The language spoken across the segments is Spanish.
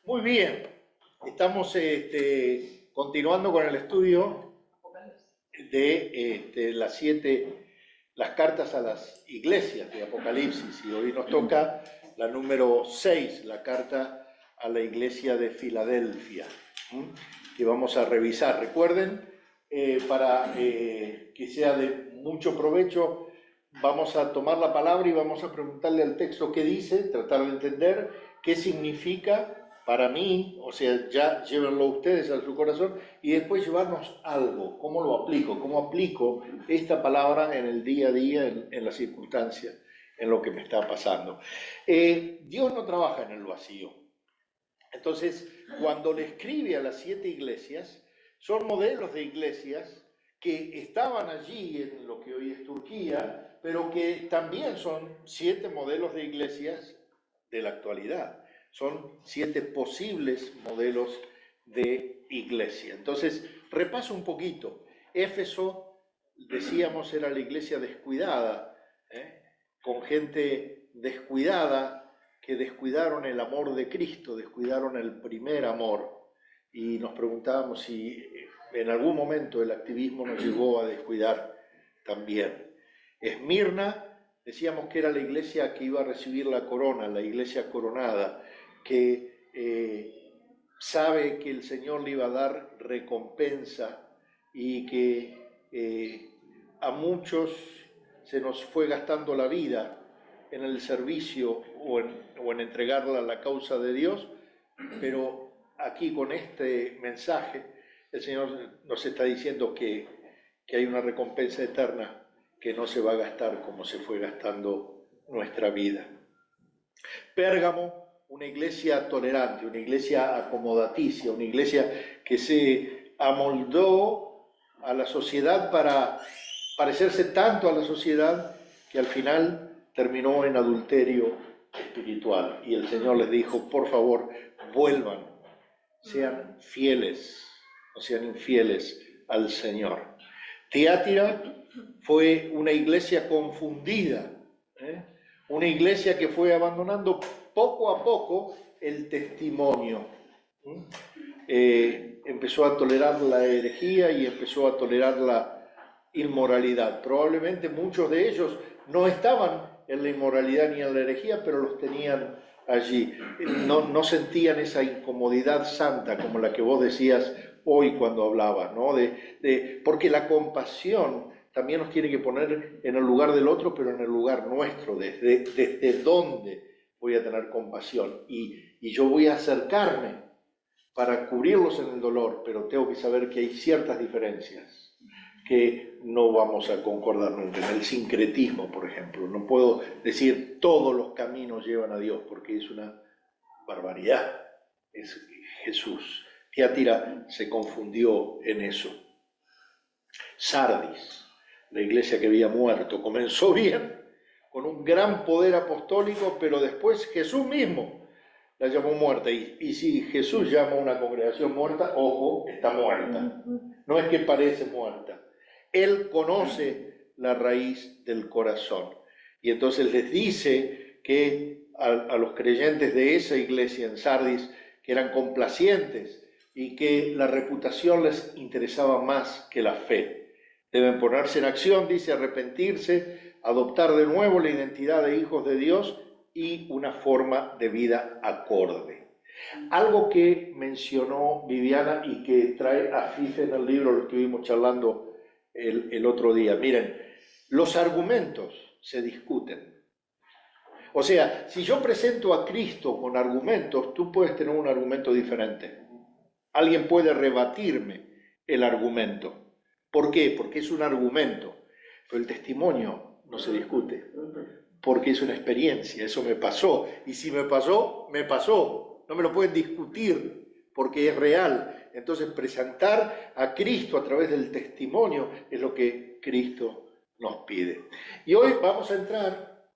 Muy bien, estamos continuando con el estudio de las cartas a las iglesias de Apocalipsis, y hoy nos toca la número 6, la carta a la iglesia de Filadelfia, que vamos a revisar. Recuerden, para que sea de mucho provecho, vamos a tomar la palabra y vamos a preguntarle al texto qué dice, tratar de entender qué significa para mí, o sea, ya llévenlo ustedes a su corazón y después llevarnos algo, cómo lo aplico, cómo aplico esta palabra en el día a día, en las circunstancias, en lo que me está pasando. Dios no trabaja en el vacío. Entonces, cuando le escribe a las 7 iglesias, son modelos de iglesias que estaban allí en lo que hoy es Turquía, pero que también son 7 modelos de iglesias de la actualidad. Son 7 posibles modelos de iglesia. Entonces, repaso un poquito. Éfeso, decíamos, era la iglesia descuidada, con gente descuidada, que descuidaron el amor de Cristo, descuidaron el primer amor, y nos preguntábamos si en algún momento el activismo nos llevó a descuidar también. Esmirna, decíamos que era la iglesia que iba a recibir la corona, la iglesia coronada, que sabe que el Señor le iba a dar recompensa y que a muchos se nos fue gastando la vida en el servicio o en entregarla a la causa de Dios, pero aquí con este mensaje el Señor nos está diciendo que hay una recompensa eterna que no se va a gastar como se fue gastando nuestra vida. Pérgamo, una iglesia tolerante, una iglesia acomodaticia, una iglesia que se amoldó a la sociedad para parecerse tanto a la sociedad que al final terminó en adulterio espiritual. Y el Señor les dijo, por favor, vuelvan, sean fieles, no sean infieles al Señor. Tiátira fue una iglesia confundida, una iglesia que fue abandonando poco a poco el testimonio. Empezó a tolerar la herejía y empezó a tolerar la inmoralidad. Probablemente muchos de ellos no estaban en la inmoralidad ni en la herejía, pero los tenían allí. No sentían esa incomodidad santa como la que vos decías hoy cuando hablabas, ¿no? Porque la compasión también nos tiene que poner en el lugar del otro, pero en el lugar nuestro, desde dónde voy a tener compasión. Y yo voy a acercarme para cubrirlos en el dolor, pero tengo que saber que hay ciertas diferencias que no vamos a concordar nunca. En el sincretismo, por ejemplo, no puedo decir todos los caminos llevan a Dios, porque es una barbaridad, es Jesús. Tiátira se confundió en eso. Sardis, la iglesia que había muerto, comenzó bien, con un gran poder apostólico, pero después Jesús mismo la llamó muerta. Y si Jesús llama a una congregación muerta, ojo, está muerta. No es que parece muerta. Él conoce la raíz del corazón. Y entonces les dice que a los creyentes de esa iglesia en Sardis, que eran complacientes y que la reputación les interesaba más que la fe. Deben ponerse en acción, dice, arrepentirse, adoptar de nuevo la identidad de hijos de Dios y una forma de vida acorde. Algo que mencionó Viviana y que trae a Fife en el libro, lo estuvimos charlando el otro día. Miren, los argumentos se discuten. O sea, si yo presento a Cristo con argumentos, tú puedes tener un argumento diferente. Alguien puede rebatirme el argumento. ¿Por qué? Porque es un argumento. Pero el testimonio no se discute. Porque es una experiencia, eso me pasó. Y si me pasó, me pasó. No me lo pueden discutir porque es real. Entonces, presentar a Cristo a través del testimonio es lo que Cristo nos pide. Y hoy vamos a entrar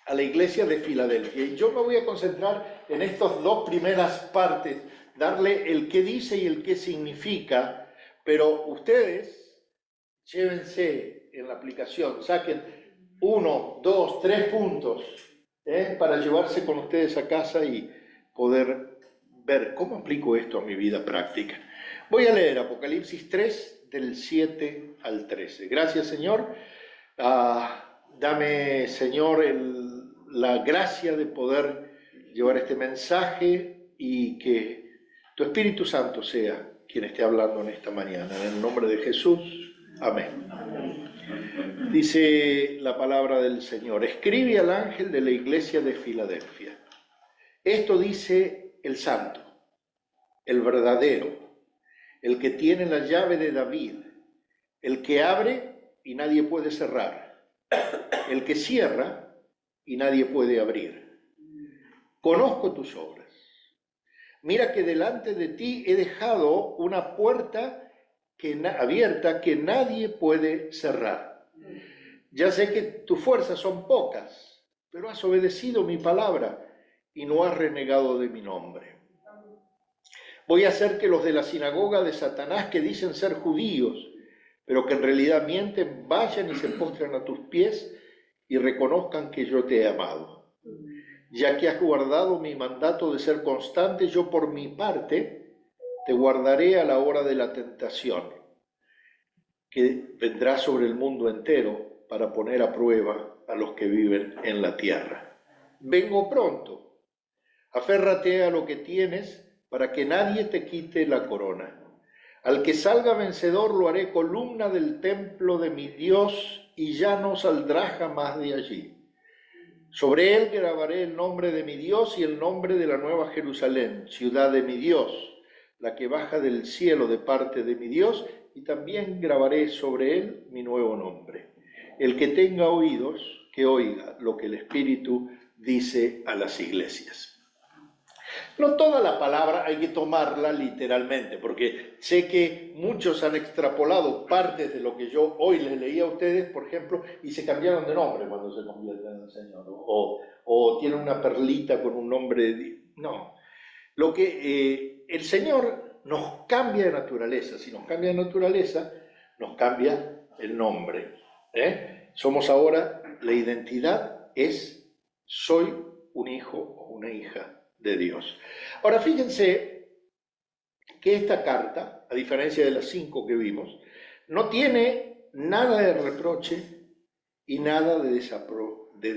a la iglesia de Filadelfia. Y yo me voy a concentrar en estas dos primeras partes, darle el qué dice y el qué significa, pero ustedes llévense en la aplicación, saquen 1, 2, 3 puntos para llevarse con ustedes a casa y poder ver cómo aplico esto a mi vida práctica. Voy a leer Apocalipsis 3, del 7 al 13. Gracias, Señor. Dame, Señor, la gracia de poder llevar este mensaje y que tu Espíritu Santo sea quien esté hablando en esta mañana. En el nombre de Jesús. Amén. Dice la palabra del Señor: escribe al ángel de la iglesia de Filadelfia. Esto dice el santo, el verdadero, el que tiene la llave de David, el que abre y nadie puede cerrar, el que cierra y nadie puede abrir. Conozco tus obras. Mira que delante de ti he dejado una puerta abierta que nadie puede cerrar. Ya sé que tus fuerzas son pocas, pero has obedecido mi palabra y no has renegado de mi nombre. Voy a hacer que los de la sinagoga de Satanás, que dicen ser judíos, pero que en realidad mienten, vayan y se postren a tus pies y reconozcan que yo te he amado. Ya que has guardado mi mandato de ser constante, yo por mi parte te guardaré a la hora de la tentación, que vendrá sobre el mundo entero para poner a prueba a los que viven en la tierra. Vengo pronto. Aférrate a lo que tienes para que nadie te quite la corona. Al que salga vencedor lo haré columna del templo de mi Dios y ya no saldrá jamás de allí. Sobre él grabaré el nombre de mi Dios y el nombre de la nueva Jerusalén, ciudad de mi Dios, la que baja del cielo de parte de mi Dios, y también grabaré sobre él mi nuevo nombre. El que tenga oídos, que oiga lo que el Espíritu dice a las iglesias. No toda la palabra hay que tomarla literalmente, porque sé que muchos han extrapolado partes de lo que yo hoy les leí a ustedes, por ejemplo, y se cambiaron de nombre cuando se convierten en el Señor, o tienen una perlita con un nombre. No, lo que el Señor nos cambia de naturaleza. Si nos cambia de naturaleza, nos cambia el nombre. Somos ahora, la identidad es: soy un hijo o una hija de Dios. Ahora fíjense que esta carta, a diferencia de las 5 que vimos, no tiene nada de reproche y nada de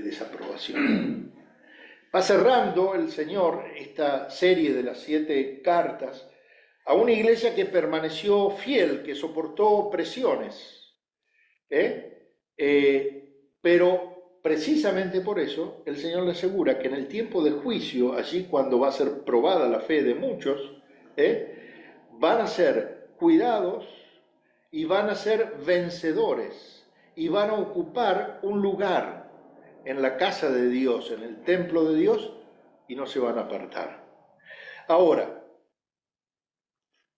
desaprobación. Va cerrando el Señor esta serie de las 7 cartas a una iglesia que permaneció fiel, que soportó presiones, pero precisamente por eso el Señor le asegura que en el tiempo del juicio, allí cuando va a ser probada la fe de muchos, van a ser cuidados y van a ser vencedores y van a ocupar un lugar en la casa de Dios, en el templo de Dios, y no se van a apartar. Ahora,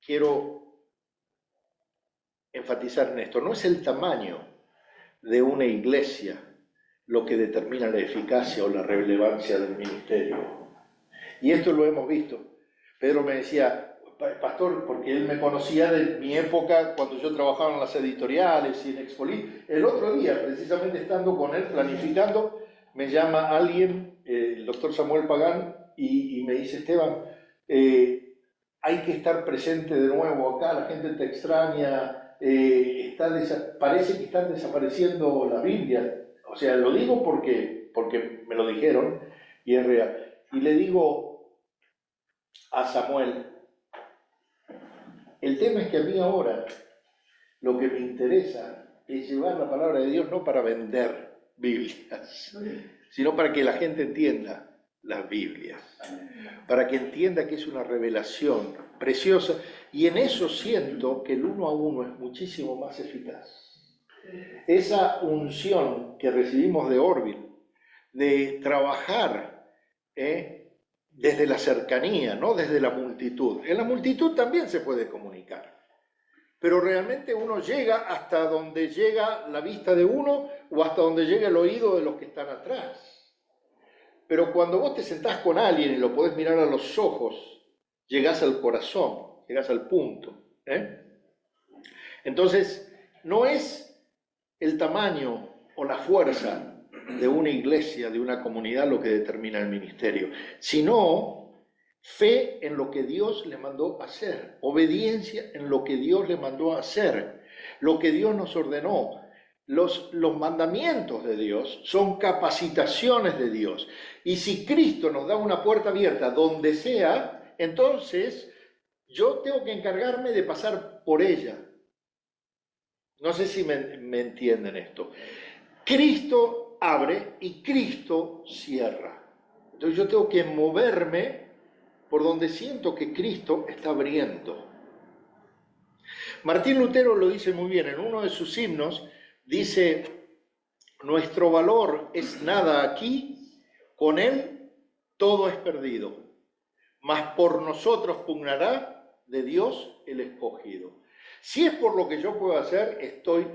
quiero enfatizar en esto: no es el tamaño de una iglesia lo que determina la eficacia o la relevancia del ministerio. Y esto lo hemos visto. Pedro me decía, pastor, porque él me conocía de mi época cuando yo trabajaba en las editoriales y en Expolit. El otro día, precisamente estando con él, planificando, me llama alguien, el doctor Samuel Pagán, y me dice: Esteban, hay que estar presente de nuevo acá, la gente te extraña, parece que están desapareciendo la Biblia. O sea, lo digo porque me lo dijeron y es real. Y le digo a Samuel, el tema es que a mí ahora lo que me interesa es llevar la palabra de Dios no para vender Biblias, sino para que la gente entienda las Biblias, para que entienda que es una revelación preciosa, y en eso siento que el 1 a 1 es muchísimo más eficaz. Esa unción que recibimos de Orville, de trabajar desde la cercanía, no desde la multitud. En la multitud también se puede comunicar, pero realmente uno llega hasta donde llega la vista de uno o hasta donde llega el oído de los que están atrás. Pero cuando vos te sentás con alguien y lo podés mirar a los ojos, llegás al corazón, llegás al punto. Entonces, no es el tamaño o la fuerza de una iglesia, de una comunidad, lo que determina el ministerio, sino Fe en lo que Dios le mandó a hacer, obediencia en lo que Dios le mandó a hacer, lo que Dios nos ordenó. Los mandamientos de Dios son capacitaciones de Dios. Y si Cristo nos da una puerta abierta donde sea, entonces yo tengo que encargarme de pasar por ella. No sé si me entienden esto. Cristo abre y Cristo cierra. Entonces yo tengo que moverme por donde siento que Cristo está abriendo. Martín Lutero lo dice muy bien, en uno de sus himnos dice: nuestro valor es nada aquí, con él todo es perdido, mas por nosotros pugnará de Dios el escogido. Si es por lo que yo puedo hacer, estoy,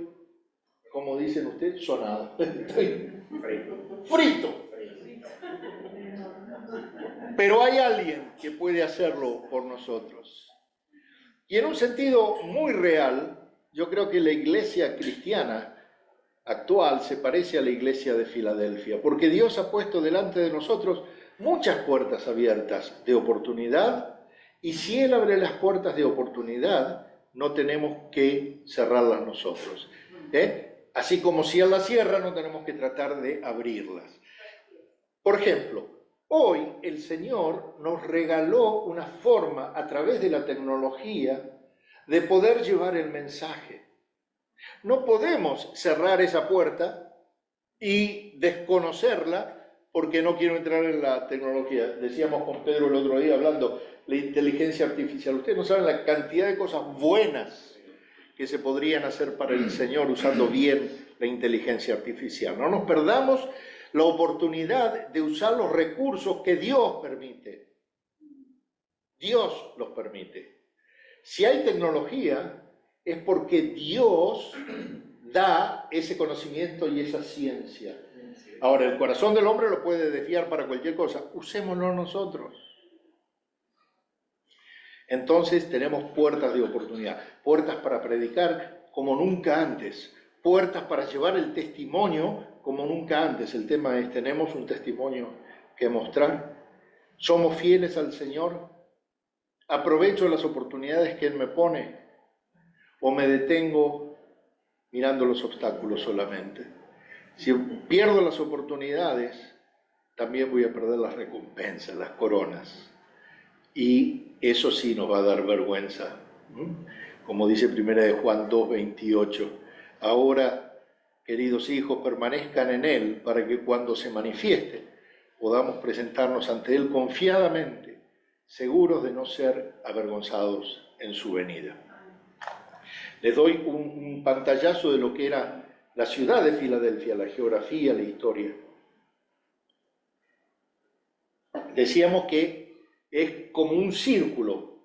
como dicen ustedes, sonado, estoy frito. Pero hay alguien que puede hacerlo por nosotros. Y en un sentido muy real, yo creo que la iglesia cristiana actual se parece a la iglesia de Filadelfia, porque Dios ha puesto delante de nosotros muchas puertas abiertas de oportunidad, y si Él abre las puertas de oportunidad, no tenemos que cerrarlas nosotros. Así como si Él las cierra, no tenemos que tratar de abrirlas. Por ejemplo, hoy el Señor nos regaló una forma a través de la tecnología de poder llevar el mensaje. No podemos cerrar esa puerta y desconocerla porque no quiero entrar en la tecnología. Decíamos con Pedro el otro día hablando, la inteligencia artificial. Ustedes no saben la cantidad de cosas buenas que se podrían hacer para el Señor usando bien la inteligencia artificial. No nos perdamos la oportunidad de usar los recursos que Dios permite. Dios los permite. Si hay tecnología, es porque Dios da ese conocimiento y esa ciencia. Ahora, el corazón del hombre lo puede desviar para cualquier cosa. Usémoslo nosotros. Entonces tenemos puertas de oportunidad, puertas para predicar como nunca antes, puertas para llevar el testimonio como nunca antes. El tema es: ¿tenemos un testimonio que mostrar? ¿Somos fieles al Señor? ¿Aprovecho las oportunidades que Él me pone? ¿O me detengo mirando los obstáculos solamente? Si pierdo las oportunidades, también voy a perder las recompensas, las coronas. Y eso sí nos va a dar vergüenza. Como dice 1 de Juan 2:28, ahora, queridos hijos, permanezcan en Él para que cuando se manifieste podamos presentarnos ante Él confiadamente, seguros de no ser avergonzados en su venida. Les doy un pantallazo de lo que era la ciudad de Filadelfia, la geografía, la historia. Decíamos que es como un círculo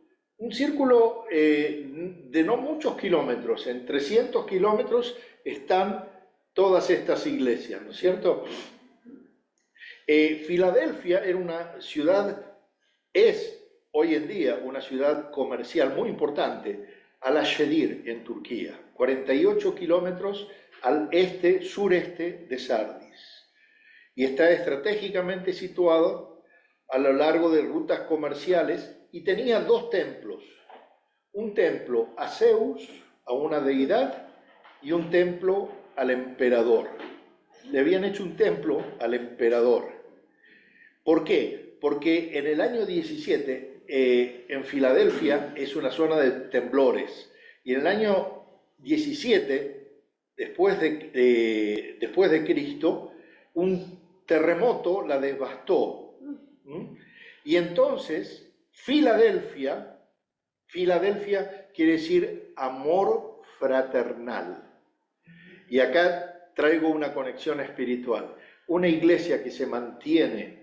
de no muchos kilómetros. En 300 kilómetros están todas estas iglesias, ¿no es cierto? Filadelfia era una ciudad, es hoy en día una ciudad comercial muy importante, Alaşehir, en Turquía, 48 kilómetros al sureste de Sardis, y está estratégicamente situado a lo largo de rutas comerciales, y tenía dos templos: un templo a Zeus, a una deidad, y un templo al emperador. Le habían hecho un templo al emperador. ¿Por qué? Porque en el año 17 en Filadelfia es una zona de temblores, y en el año 17 después de Cristo, un terremoto la devastó. Y entonces Filadelfia quiere decir amor fraternal. Y acá traigo una conexión espiritual. Una iglesia que se mantiene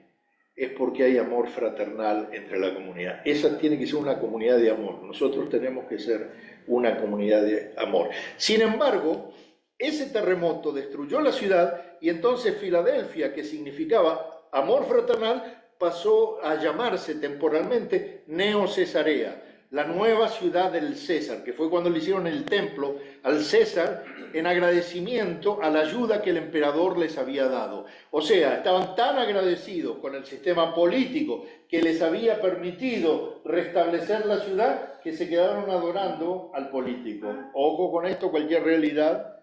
es porque hay amor fraternal entre la comunidad. Esa tiene que ser una comunidad de amor. Nosotros tenemos que ser una comunidad de amor. Sin embargo, ese terremoto destruyó la ciudad, y entonces Filadelfia, que significaba amor fraternal, pasó a llamarse temporalmente Neo Cesarea, la nueva ciudad del César, que fue cuando le hicieron el templo al César en agradecimiento a la ayuda que el emperador les había dado. O sea, estaban tan agradecidos con el sistema político que les había permitido restablecer la ciudad que se quedaron adorando al político. Ojo con esto, cualquier realidad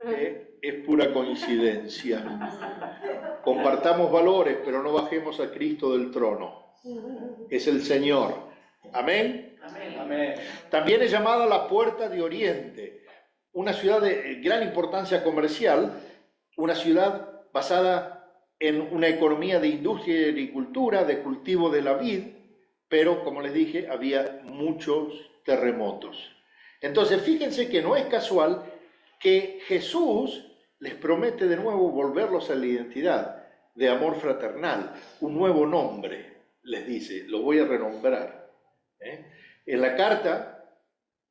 es pura coincidencia. Compartamos valores, pero no bajemos a Cristo del trono. Es el Señor. Amén. Amén. También es llamada la Puerta de Oriente, una ciudad de gran importancia comercial, una ciudad basada en una economía de industria y agricultura, de cultivo de la vid, pero como les dije, había muchos terremotos. Entonces, fíjense que no es casual que Jesús les promete de nuevo volverlos a la identidad de amor fraternal, un nuevo nombre, les dice, lo voy a renombrar. En la carta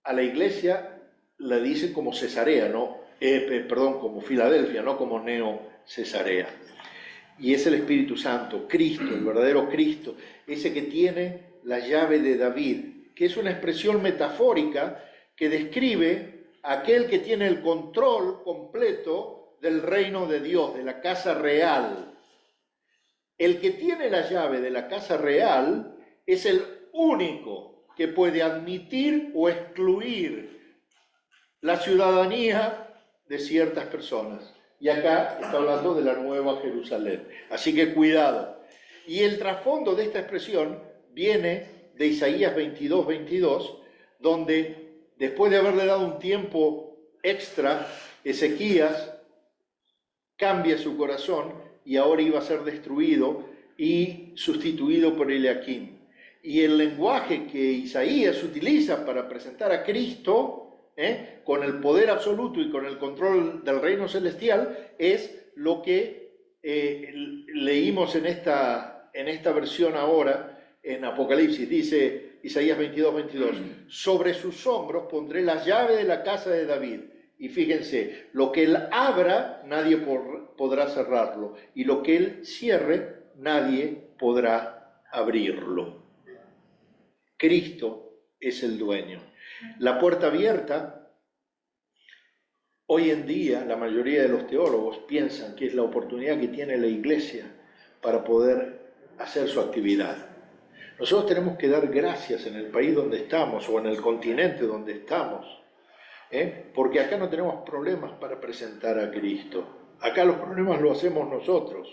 a la iglesia la dice como Cesarea, como Filadelfia, no como Neo Cesarea. Y es el Espíritu Santo, Cristo, el verdadero Cristo, ese que tiene la llave de David, que es una expresión metafórica que describe a aquel que tiene el control completo del reino de Dios, de la casa real. El que tiene la llave de la casa real es el único que puede admitir o excluir la ciudadanía de ciertas personas. Y acá está hablando de la Nueva Jerusalén. Así que cuidado. Y el trasfondo de esta expresión viene de Isaías 22, donde después de haberle dado un tiempo extra, Ezequías cambia su corazón y ahora iba a ser destruido y sustituido por Eliaquim. Y el lenguaje que Isaías utiliza para presentar a Cristo, con el poder absoluto y con el control del reino celestial, es lo que leímos en esta versión ahora, en Apocalipsis. Dice Isaías 22, sobre sus hombros pondré la llave de la casa de David. Y fíjense, lo que él abra, nadie podrá cerrarlo. Y lo que él cierre, nadie podrá abrirlo. Cristo es el dueño. La puerta abierta, hoy en día la mayoría de los teólogos piensan que es la oportunidad que tiene la iglesia para poder hacer su actividad. Nosotros tenemos que dar gracias en el país donde estamos o en el continente donde estamos, porque acá no tenemos problemas para presentar a Cristo. Acá los problemas los hacemos nosotros,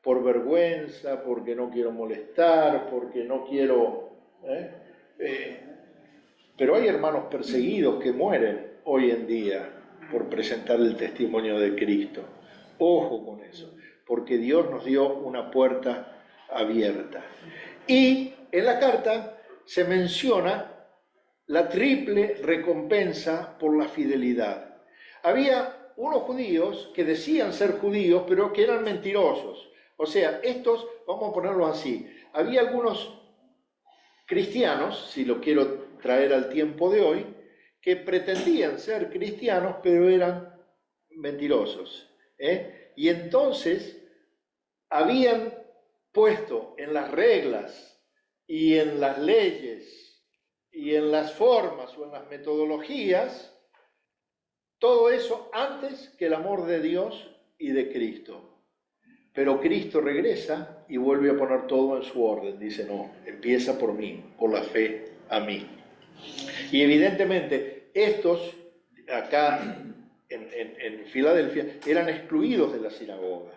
por vergüenza, porque no quiero molestar, porque no quiero... Pero hay hermanos perseguidos que mueren hoy en día por presentar el testimonio de Cristo. Ojo con eso, porque Dios nos dio una puerta abierta. Y en la carta se menciona la triple recompensa por la fidelidad. Había unos judíos que decían ser judíos, pero que eran mentirosos. O sea, estos, vamos a ponerlo así, había algunos cristianos, si lo quiero traer al tiempo de hoy, que pretendían ser cristianos, pero eran mentirosos. Y entonces habían puesto en las reglas y en las leyes y en las formas o en las metodologías todo eso antes que el amor de Dios y de Cristo. Pero Cristo regresa y vuelve a poner todo en su orden. Dice, no, empieza por mí, por la fe a mí. Y evidentemente estos acá en Filadelfia eran excluidos de la sinagoga.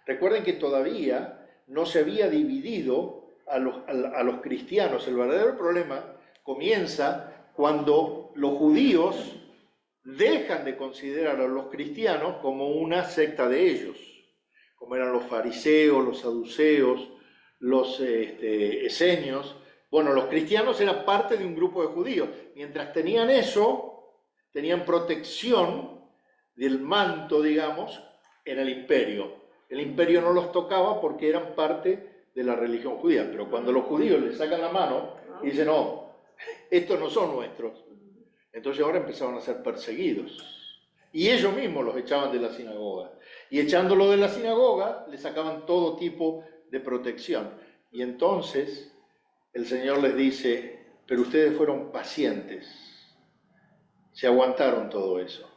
Recuerden que todavía no se había dividido a los cristianos. El verdadero problema comienza cuando los judíos dejan de considerar a los cristianos como una secta de ellos, como eran los fariseos, los saduceos, los esenios. Bueno, los cristianos eran parte de un grupo de judíos. Mientras tenían eso, tenían protección del manto, digamos, en el imperio. El imperio no los tocaba porque eran parte de la religión judía. Pero cuando los judíos les sacan la mano y dicen, no, estos no son nuestros, entonces ahora empezaron a ser perseguidos. Y ellos mismos los echaban de la sinagoga. Y echándolo de la sinagoga, le sacaban todo tipo de protección. Y entonces el Señor les dice, pero ustedes fueron pacientes, se aguantaron todo eso.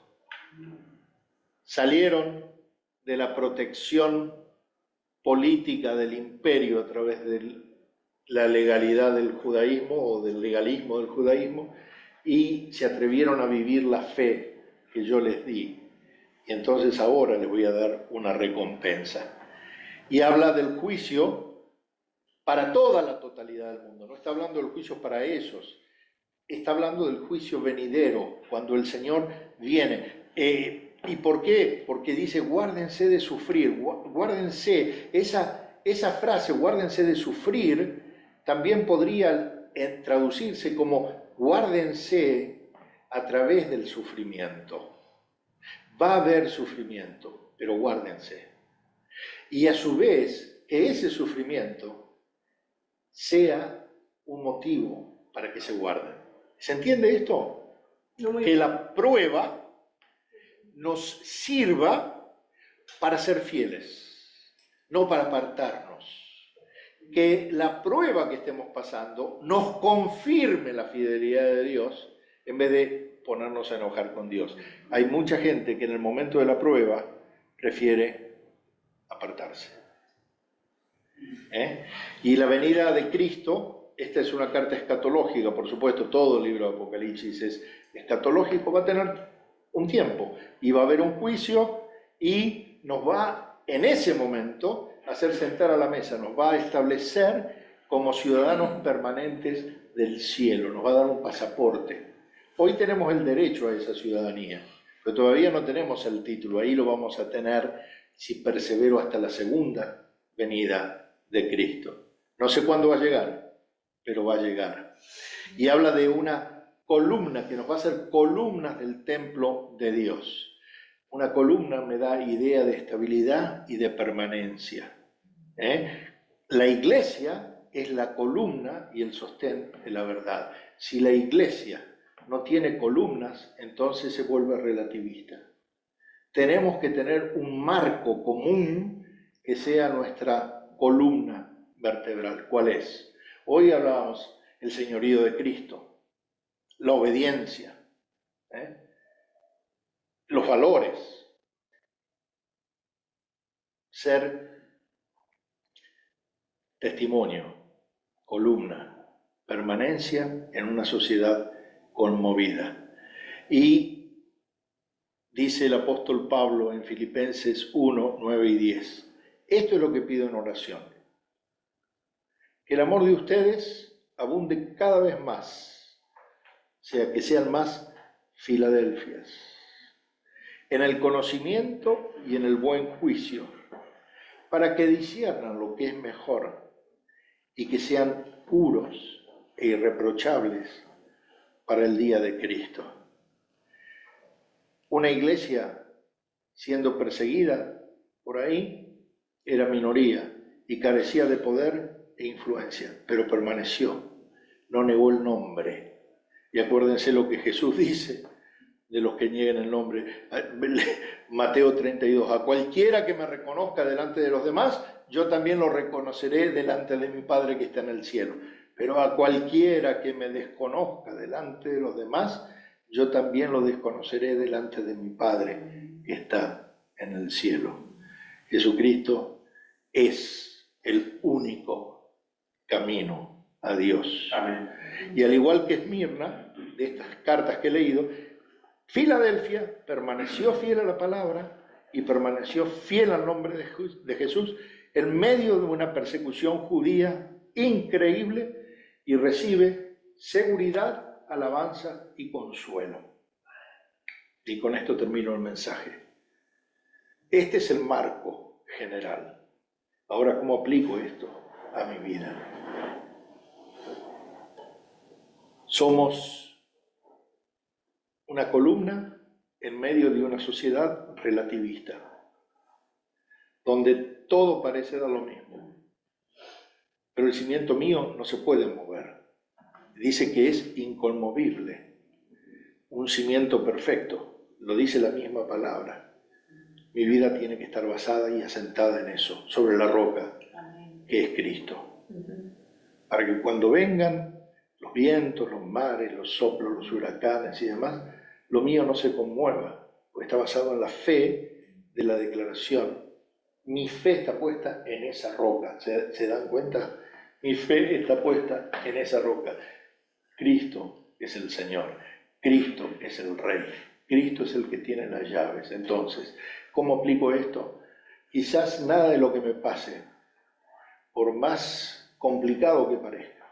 Salieron de la protección política del imperio a través de la legalidad del judaísmo o del legalismo del judaísmo y se atrevieron a vivir la fe que yo les di. Y entonces ahora les voy a dar una recompensa. Y habla del juicio para toda la totalidad del mundo. No está hablando del juicio para esos, está hablando del juicio venidero, cuando el Señor viene. ¿Y por qué? Porque dice, guárdense de sufrir, guárdense. Esa frase, guárdense de sufrir, también podría traducirse como guárdense a través del sufrimiento. Va a haber sufrimiento, pero guárdense. Y a su vez, que ese sufrimiento sea un motivo para que se guarden. ¿Se entiende esto? Que la prueba nos sirva para ser fieles, no para apartarnos. Que la prueba que estemos pasando nos confirme la fidelidad de Dios en vez de ponernos a enojar con Dios. Hay mucha gente que en el momento de la prueba prefiere apartarse. Y la venida de Cristo, esta es una carta escatológica, por supuesto, todo el libro de Apocalipsis es escatológico, va a tener un tiempo y va a haber un juicio y nos va en ese momento a hacer sentar a la mesa, nos va a establecer como ciudadanos permanentes del cielo, nos va a dar un pasaporte. Hoy tenemos el derecho a esa ciudadanía, pero todavía no tenemos el título, ahí lo vamos a tener si persevero hasta la segunda venida de Cristo. No sé cuándo va a llegar, pero va a llegar. Y habla de una columna que nos va a hacer columnas del templo de Dios. Una columna me da idea de estabilidad y de permanencia. La iglesia es la columna y el sostén de la verdad. Si la iglesia no tiene columnas, entonces se vuelve relativista. Tenemos que tener un marco común que sea nuestra columna vertebral. ¿Cuál es? Hoy hablábamos el señorío de Cristo, la obediencia, los valores, ser testimonio, columna, permanencia en una sociedad conmovida. Y dice el apóstol Pablo en Filipenses 1, 9 y 10, esto es lo que pido en oración, que el amor de ustedes abunde cada vez más, o sea, que sean más Filadelfias, en el conocimiento y en el buen juicio, para que disciernan lo que es mejor y que sean puros e irreprochables para el día de Cristo. Una iglesia siendo perseguida por ahí era minoría y carecía de poder e influencia, pero permaneció, no negó el nombre. Y acuérdense lo que Jesús dice de los que nieguen el nombre. Mateo 32, a cualquiera que me reconozca delante de los demás, yo también lo reconoceré delante de mi Padre que está en el cielo. Pero a cualquiera que me desconozca delante de los demás, yo también lo desconoceré delante de mi Padre que está en el cielo. Jesucristo es el único camino a Dios. Amén. Y al igual que Esmirna, de estas cartas que he leído, Filadelfia permaneció fiel a la palabra y permaneció fiel al nombre de Jesús en medio de una persecución judía increíble y recibe seguridad, alabanza y consuelo. Y con esto termino el mensaje. Este es el marco general. Ahora, ¿cómo aplico esto a mi vida? Somos una columna en medio de una sociedad relativista, donde todo parece dar lo mismo, pero el cimiento mío no se puede mover. Dice que es inconmovible, un cimiento perfecto, lo dice la misma palabra. Mi vida tiene que estar basada y asentada en eso, sobre la roca que es Cristo, para que cuando vengan los los vientos, los mares, los soplos, los huracanes y demás, lo mío no se conmueva, porque está basado en la fe de la declaración. Mi fe está puesta en esa roca. ¿Se dan cuenta? Mi fe está puesta en esa roca. Cristo es el Señor. Cristo es el Rey. Cristo es el que tiene las llaves. Entonces, ¿cómo aplico esto? Quizás nada de lo que me pase, por más complicado que parezca,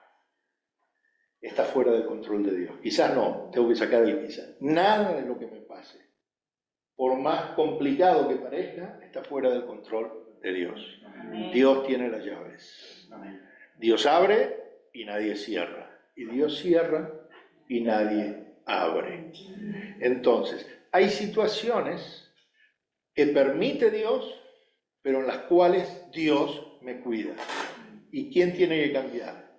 está fuera del control de Dios. Quizás no, tengo que sacar el quizás. Nada de lo que me pase, por más complicado que parezca, está fuera del control de Dios. Dios tiene las llaves. Dios abre y nadie cierra. Y Dios cierra y nadie abre. Entonces, hay situaciones que permite Dios, pero en las cuales Dios me cuida. ¿Y quién tiene que cambiar?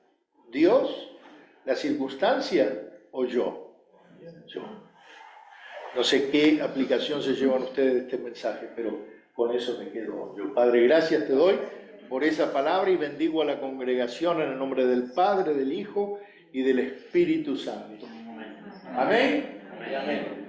¿Dios, la circunstancia o yo? Yo. No sé qué aplicación se llevan ustedes de este mensaje, pero con eso me quedo yo. Padre, gracias te doy por esa palabra y bendigo a la congregación en el nombre del Padre, del Hijo y del Espíritu Santo. Amén. Amén.